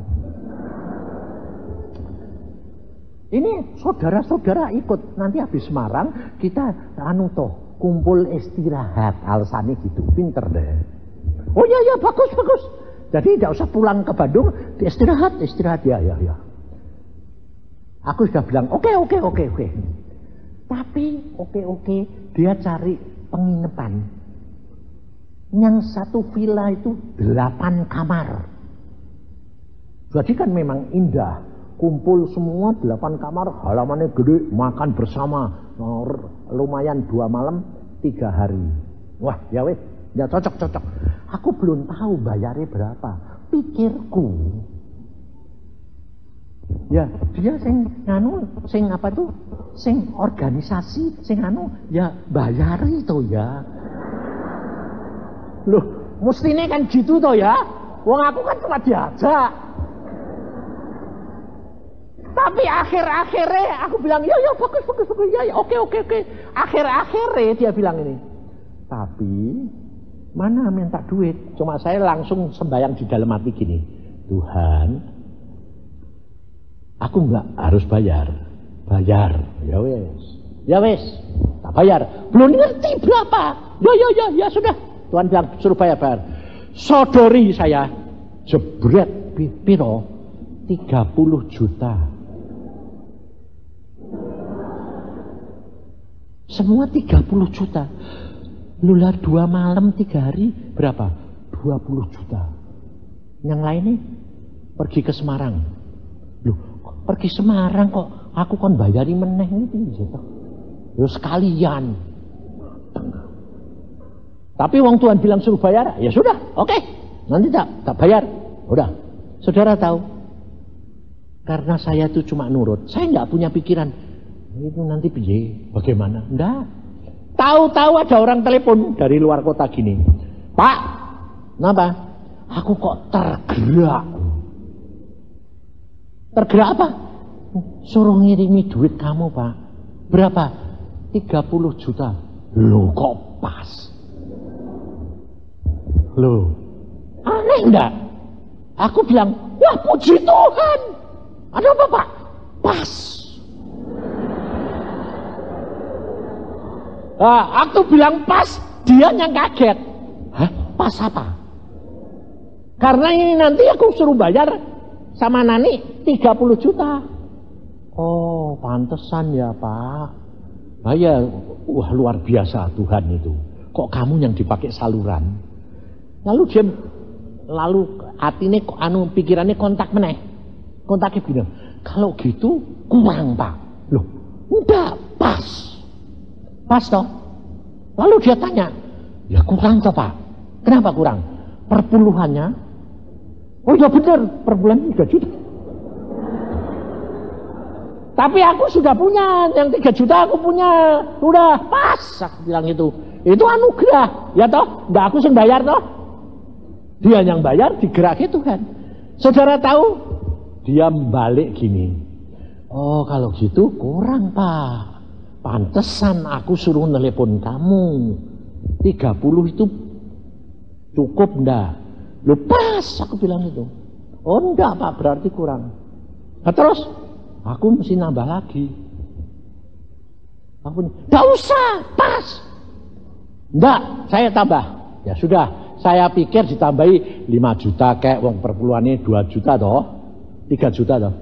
Ini saudara-saudara ikut. Nanti habis Semarang kita kumpul istirahat. Alasannya gitu, pinter deh. Oh iya bagus. Jadi tidak usah pulang ke Bandung, istirahat ya. Aku sudah bilang oke. Tapi oke, dia cari penginapan. Yang satu villa itu 8 kamar. Jadi kan memang indah. Kumpul semua 8 kamar, halamannya gede, makan bersama. Lumayan 2 malam, 3 hari. Wah, ya weh. Ya cocok. Aku belum tahu bayarnya berapa. Pikirku. Ya, dia sing organisasi, ya bayari itu ya. Loh, mestinya kan gitu toh ya. Wong aku kan cuma diajak. Tapi akhir-akhirnya aku bilang, ya bagus, ya oke. Akhir-akhirnya dia bilang ini. Tapi mana minta duit? Cuma saya langsung sembahyang di dalam hati gini. Tuhan, aku nggak harus bayar. Ya wes, tak bayar. Belum ngerti berapa. Ya sudah. Tuhan bilang suruh bayar. Sodori saya jebret piro 30 juta. Semua 30 juta. Lula 2 malam 3 hari berapa? 20 juta. Yang lainnya pergi ke Semarang. Loh, pergi Semarang kok aku kon bayari meneh iki to. Yo sekalian. Tapi wong Tuhan bilang suruh bayar, ya sudah, oke. Nanti tak bayar. Udah. Saudara tahu? Karena saya itu cuma nurut. Saya nggak punya pikiran itu nanti piye, bagaimana? Enggak. Tahu-tahu ada orang telepon dari luar kota gini. Pak, kenapa? Aku kok tergerak. Tergerak apa? Suruh ngirimi duit kamu, Pak. Berapa? 30 juta. Loh, kok pas? Loh, aneh enggak? Aku bilang, wah puji Tuhan. Ada apa, Pak? Pas. Nah, aku bilang pas, dia yang kaget. Hah? Pas apa? Karena ini nanti aku suruh bayar sama Nani 30 juta. Oh, pantesan ya Pak. Nah ya, wah luar biasa Tuhan itu. Kok kamu yang dipakai saluran? Lalu hatinya pikirannya kontak meneh. Kontaknya bilang, kalau gitu kurang Pak. Loh, enggak, pas. Pas toh. Lalu dia tanya, ya kurang toh Pak. Kenapa kurang? Perpuluhannya. Oh ya benar, per bulan 3 juta. Tapi aku sudah punya, yang 3 juta aku punya. Udah pas, aku bilang itu. Itu anugerah, ya toh. Enggak aku yang bayar toh. Dia yang bayar, digeraki Tuhan. Saudara tahu? Dia balik gini. Oh kalau gitu kurang Pak. Pantesan aku suruh telepon kamu. 30 itu cukup enggak? Lu pas aku bilang itu. Oh enggak Pak, berarti kurang. Nah terus aku mesti nambah lagi. Aku enggak usah, pas. Enggak, saya tambah. Ya sudah, saya pikir ditambahi 5 juta kayak wong perpuluhannya 2 juta toh. 3 juta toh.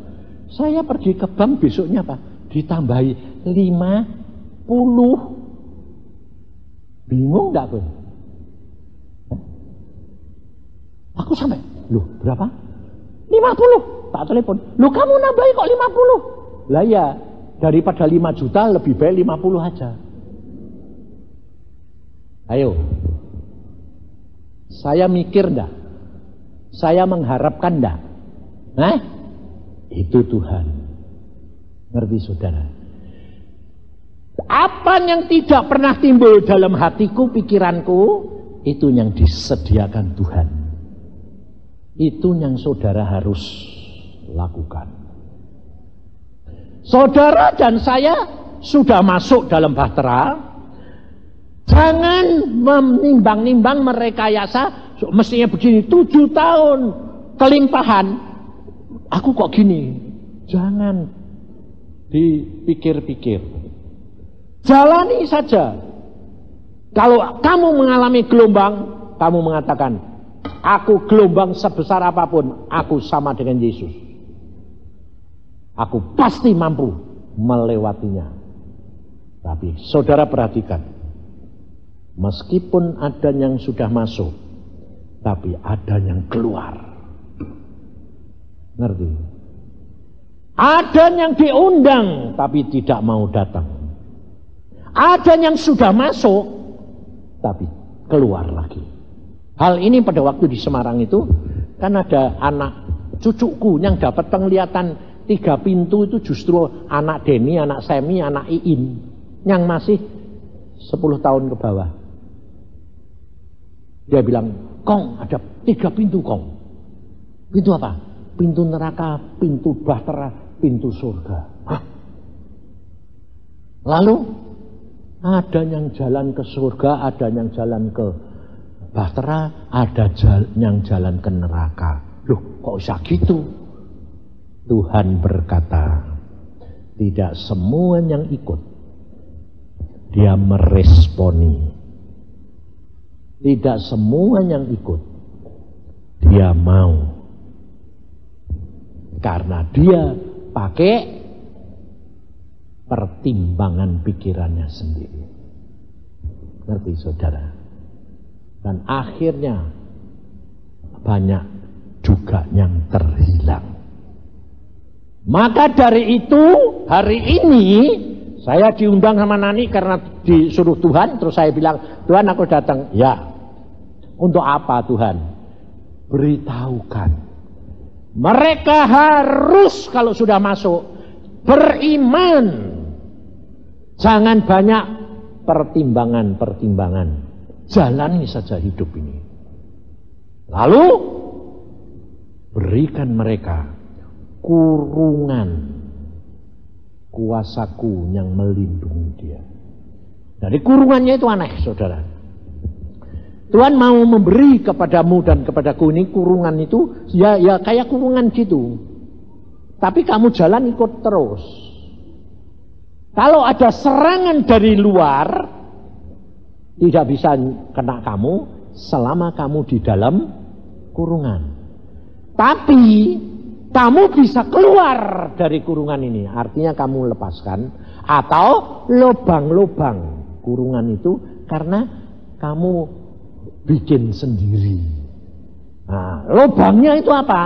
Saya pergi ke bank besoknya Pak, ditambahi 50. Bingung enggak tuh? Aku sampai, loh berapa? 50. Tak telepon. Loh kamu nambahin kok 50? Lah ya, daripada 5 juta lebih baik 50 aja. Ayo. Saya mikir enggak? Saya mengharapkan enggak? Hah? Itu Tuhan. Ngerti saudara? Apa yang tidak pernah timbul dalam hatiku, pikiranku, itu yang disediakan Tuhan. Itu yang saudara harus lakukan. Saudara dan saya sudah masuk dalam bahtera. Jangan menimbang-nimbang merekayasa. Mestinya begini, 7 tahun kelimpahan. Aku kok gini. Jangan dipikir-pikir. Jalani saja. Kalau kamu mengalami gelombang, kamu mengatakan, aku gelombang sebesar apapun, aku sama dengan Yesus. Aku pasti mampu melewatinya. Tapi saudara perhatikan, meskipun ada yang sudah masuk, tapi ada yang keluar. Ngerti? Ada yang diundang, tapi tidak mau datang. Ada yang sudah masuk, tapi keluar lagi. Hal ini pada waktu di Semarang itu, kan ada anak cucuku yang dapat penglihatan 3 pintu itu justru anak Denny, anak Semi, anak Iin. Yang masih 10 tahun ke bawah. Dia bilang, Kong ada 3 pintu Kong. Pintu apa? Pintu neraka, pintu bahtera, pintu surga. Hah? Lalu ada yang jalan ke surga, ada yang jalan ke bahtera, ada yang jalan ke neraka. Loh, kok bisa gitu? Tuhan berkata, tidak semua yang ikut, dia meresponi. Tidak semua yang ikut, dia mau. Karena dia pakai pertimbangan pikirannya sendiri. Ngerti saudara? Dan akhirnya banyak juga yang terhilang. Maka dari itu hari ini saya diundang sama Nani karena disuruh Tuhan. Terus saya bilang, Tuhan aku datang. Ya, untuk apa Tuhan? Beritahukan. Mereka harus kalau sudah masuk beriman. Jangan banyak pertimbangan-pertimbangan. Jalani saja hidup ini. Lalu berikan mereka kurungan kuasaku yang melindungi dia. Dari kurungannya itu aneh, saudara. Tuhan mau memberi kepadamu dan kepadaku ini kurungan itu ya kayak kurungan gitu. Tapi kamu jalan ikut terus. Kalau ada serangan dari luar, tidak bisa kena kamu selama kamu di dalam kurungan. Tapi kamu bisa keluar dari kurungan ini. Artinya kamu lepaskan atau lubang-lubang kurungan itu karena kamu bikin sendiri. Nah, lubangnya itu apa?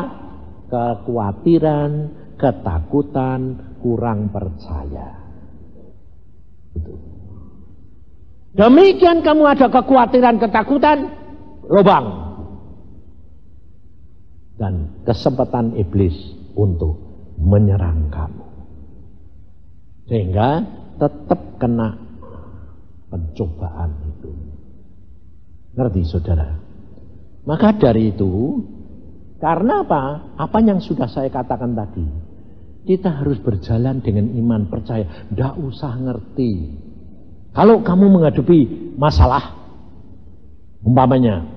Kekhawatiran, ketakutan, kurang percaya. Betul. Demikian kamu ada kekhawatiran, ketakutan, lubang. Dan kesempatan iblis untuk menyerang kamu. Sehingga tetap kena pencobaan itu. Ngerti saudara? Maka dari itu, karena apa? Apa yang sudah saya katakan tadi. Kita harus berjalan dengan iman, percaya. Tidak usah ngerti. Kalau kamu menghadapi masalah, umpamanya,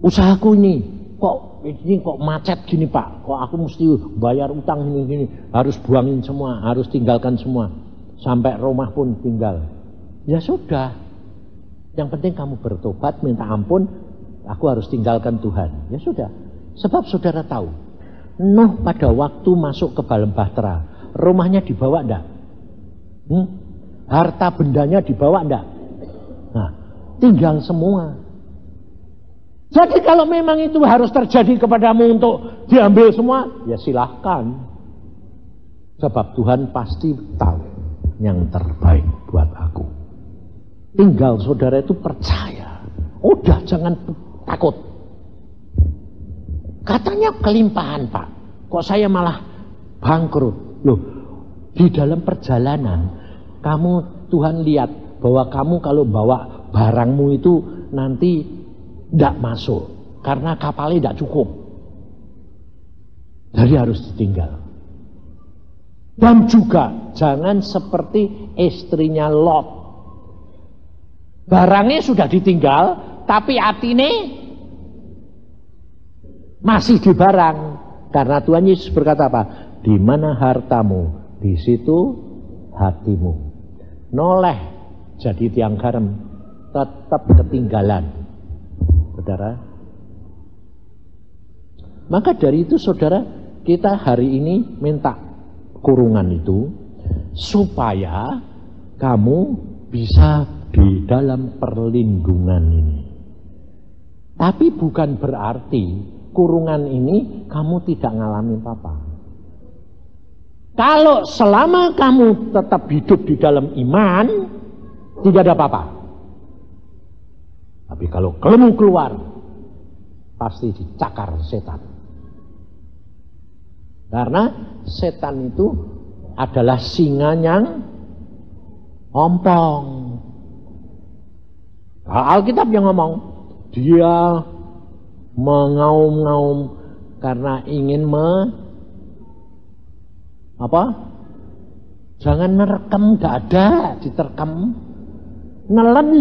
usahaku ini kok macet gini Pak, kok aku mesti bayar utang gini, harus buangin semua, harus tinggalkan semua, sampai rumah pun tinggal. Ya sudah, yang penting kamu bertobat, minta ampun, aku harus tinggalkan Tuhan. Ya sudah, sebab saudara tahu, Nuh pada waktu masuk ke Balam Bahtera, rumahnya dibawa enggak? Harta bendanya dibawa enggak? Nah, tinggal semua. Jadi kalau memang itu harus terjadi kepadamu untuk diambil semua, ya silahkan. Sebab Tuhan pasti tahu yang terbaik buat aku. Tinggal saudara itu percaya. Udah jangan takut. Katanya kelimpahan Pak. Kok saya malah bangkrut? Loh, di dalam perjalanan kamu Tuhan lihat bahwa kamu kalau bawa barangmu itu nanti tidak masuk karena kapalnya tidak cukup. Jadi harus ditinggal. Dan juga jangan seperti istrinya Lot. Barangnya sudah ditinggal, tapi atine masih di barang. Karena Tuhan Yesus berkata apa? Di mana hartamu, di situ hatimu. Noleh jadi tiang garam, tetap ketinggalan. Saudara. Maka dari itu saudara, kita hari ini minta kurungan itu supaya kamu bisa di dalam perlindungan ini. Tapi bukan berarti kurungan ini kamu tidak ngalami apa-apa. Kalau selama kamu tetap hidup di dalam iman, tidak ada apa-apa. Tapi kalau kamu keluar, pasti dicakar setan. Karena setan itu adalah singa yang ompong. Alkitab yang ngomong, dia mengaum-ngaum karena ingin jangan merekam, gak ada diterkam, nelen.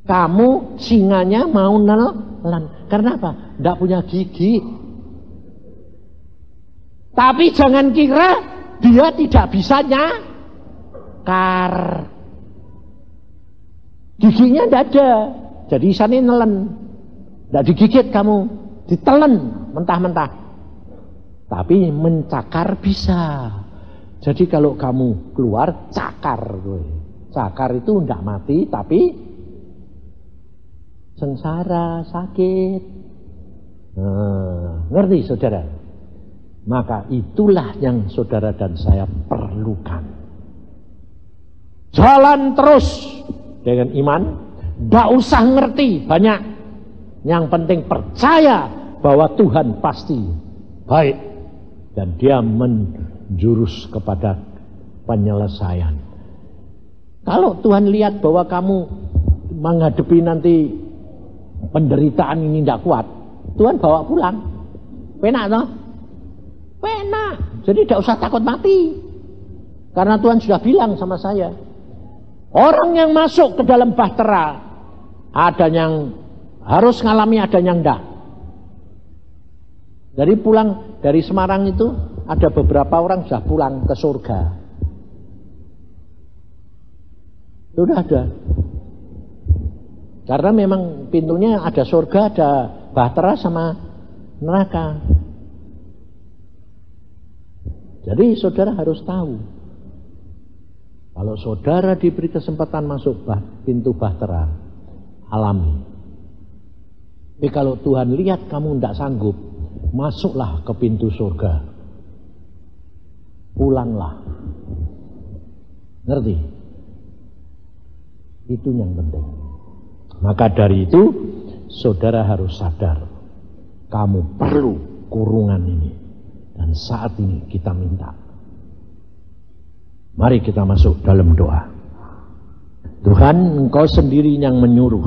Kamu singanya mau nelen, karena apa? Tidak punya gigi. Tapi jangan kira dia tidak bisa nyakar. Giginya tidak ada. Jadi sana nelen. Tidak digigit kamu, ditelen mentah-mentah. Tapi mencakar bisa. Jadi kalau kamu keluar, cakar. Cakar itu tidak mati, tapi sengsara, sakit. Ngerti saudara? Maka itulah yang saudara dan saya perlukan. Jalan terus dengan iman, tidak usah ngerti banyak. Yang penting percaya bahwa Tuhan pasti baik dan Dia menjurus kepada penyelesaian. Kalau Tuhan lihat bahwa kamu menghadapi nanti penderitaan ini tidak kuat, Tuhan bawa pulang. Penak toh? Penak. Jadi tidak usah takut mati. Karena Tuhan sudah bilang sama saya, orang yang masuk ke dalam bahtera, ada yang harus ngalami, ada yang enggak. Dari pulang dari Semarang itu, ada beberapa orang sudah pulang ke surga. Sudah ada. Karena memang pintunya ada surga, ada bahtera sama neraka. Jadi saudara harus tahu, kalau saudara diberi kesempatan masuk pintu bahtera, alami. Tapi kalau Tuhan lihat kamu tidak sanggup, masuklah ke pintu surga. Pulanglah. Ngerti? Itu yang penting. Maka dari itu, saudara harus sadar, kamu perlu kurungan ini. Dan saat ini kita minta. Mari kita masuk dalam doa. Tuhan, Engkau sendiri yang menyuruh.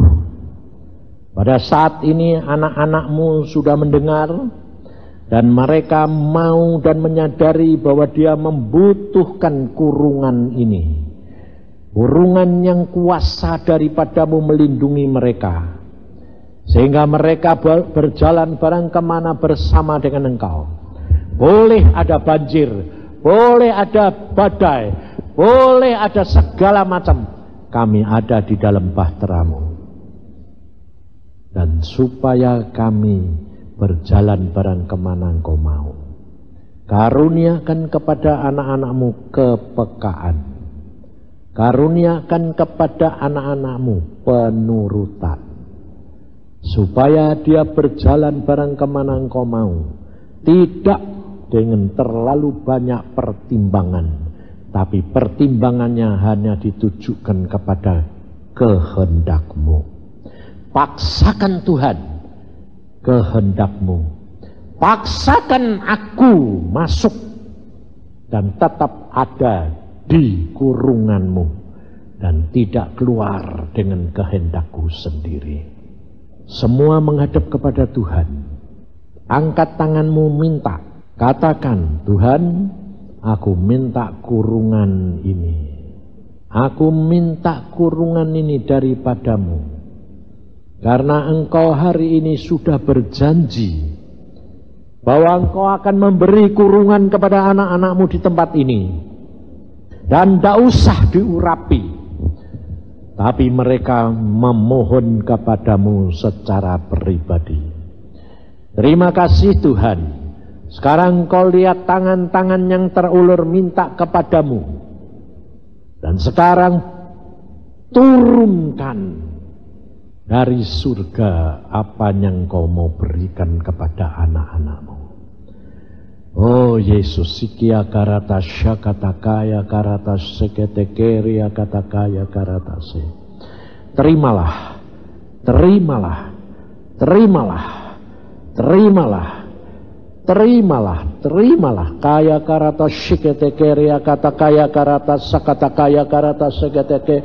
Pada saat ini anak-anakmu sudah mendengar, dan mereka mau dan menyadari bahwa dia membutuhkan kurungan ini. Kurungan yang kuasa daripadamu melindungi mereka. Sehingga mereka berjalan barang kemana bersama dengan Engkau. Boleh ada banjir, boleh ada badai, boleh ada segala macam. Kami ada di dalam bahtera-Mu. Dan supaya kami berjalan barang kemana Engkau mau. Karuniakan kepada anak-anak-Mu kepekaan. Karuniakan kepada anak-anak-Mu penurutan. Supaya dia berjalan barang kemana Engkau mau. Tidak dengan terlalu banyak pertimbangan, tapi pertimbangannya hanya ditujukan kepada kehendak-Mu. Paksakan Tuhan kehendak-Mu. Paksakan aku masuk dan tetap ada di kurungan-Mu dan tidak keluar dengan kehendakku sendiri. Semua menghadap kepada Tuhan. Angkat tanganmu minta. Katakan, Tuhan, aku minta kurungan ini. Aku minta kurungan ini daripadamu. Karena Engkau hari ini sudah berjanji bahwa Engkau akan memberi kurungan kepada anak-anak-Mu di tempat ini. Dan tidak usah diurapi. Tapi mereka memohon kepadamu secara pribadi. Terima kasih Tuhan. Sekarang Kau lihat tangan-tangan yang terulur minta kepadamu. Dan sekarang turunkan dari surga apa yang Kau mau berikan kepada anak-anak-Mu. Oh Yesus, sikia karata syakatakaya karata seketekeria katakaya karata se. Terimalah, terimalah, terimalah, terimalah. Terimalah, terimalah. Kaya karata shiketekeria kata kaya karata sakata kaya karata seketeke.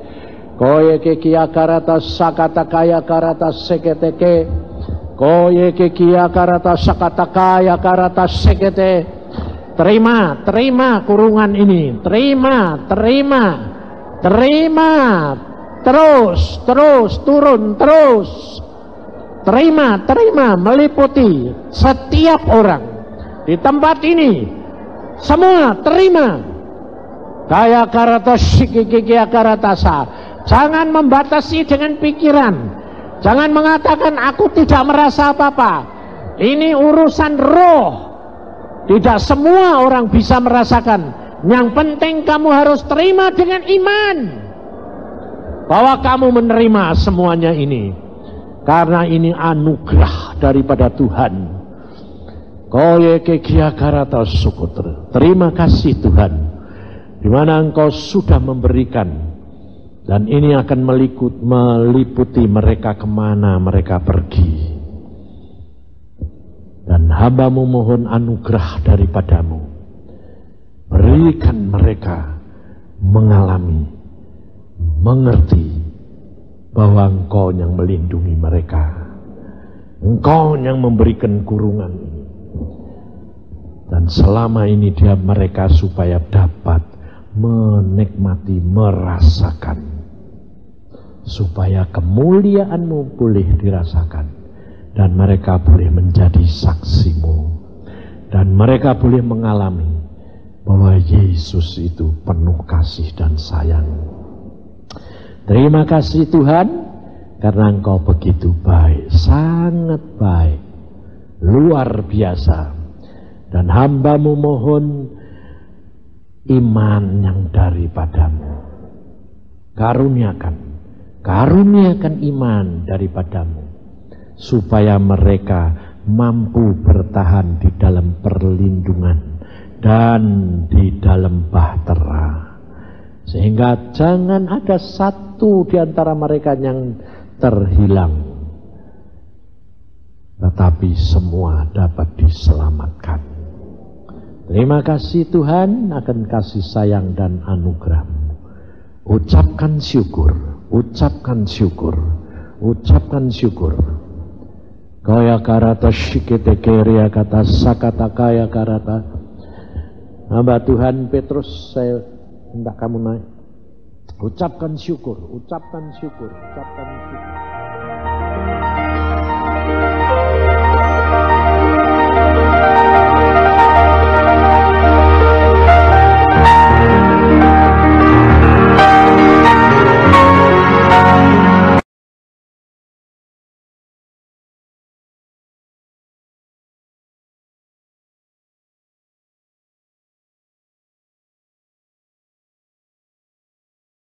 Koye kekia karata sakata kaya karata seketeke. Koye kekia karata sakata kaya karata sekete. Terima, terima kurungan ini. Terima, terima, terima. Terus, terus, turun, terus. Terima, terima, meliputi setiap orang di tempat ini. Semua terima. Kaya karata shikikikia karatasa. Jangan membatasi dengan pikiran. Jangan mengatakan aku tidak merasa apa-apa. Ini urusan roh. Tidak semua orang bisa merasakan Yang penting kamu harus terima dengan iman bahwa kamu menerima semuanya ini, karena ini anugerah daripada Tuhan. Terima kasih Tuhan, di mana Engkau sudah memberikan, dan ini akan meliputi mereka kemana mereka pergi. Dan hamba-Mu mohon anugerah daripadamu, berikan mereka mengalami, mengerti bahwa Engkau yang melindungi mereka, Engkau yang memberikan kurungan ini. Dan selama ini mereka supaya dapat menikmati, merasakan, supaya kemuliaan-Mu boleh dirasakan, dan mereka boleh menjadi saksi-Mu, dan mereka boleh mengalami bahwa Yesus itu penuh kasih dan sayang. Terima kasih Tuhan, karena Engkau begitu baik, sangat baik, luar biasa. Dan hamba-Mu mohon iman yang daripadamu. Karuniakan iman daripadamu, supaya mereka mampu bertahan di dalam perlindungan dan di dalam bahtera. Sehingga jangan ada satu di antara mereka yang terhilang, tetapi semua dapat diselamatkan. Terima kasih Tuhan akan kasih sayang dan anugerah-Mu. Ucapkan syukur, ucapkan syukur, ucapkan syukur. Kaya karata shikete keria kata sakata kaya karata. Hamba Tuhan Petrus, saya hendak kamu naik. Ucapkan syukur, ucapkan syukur, ucapkan syukur.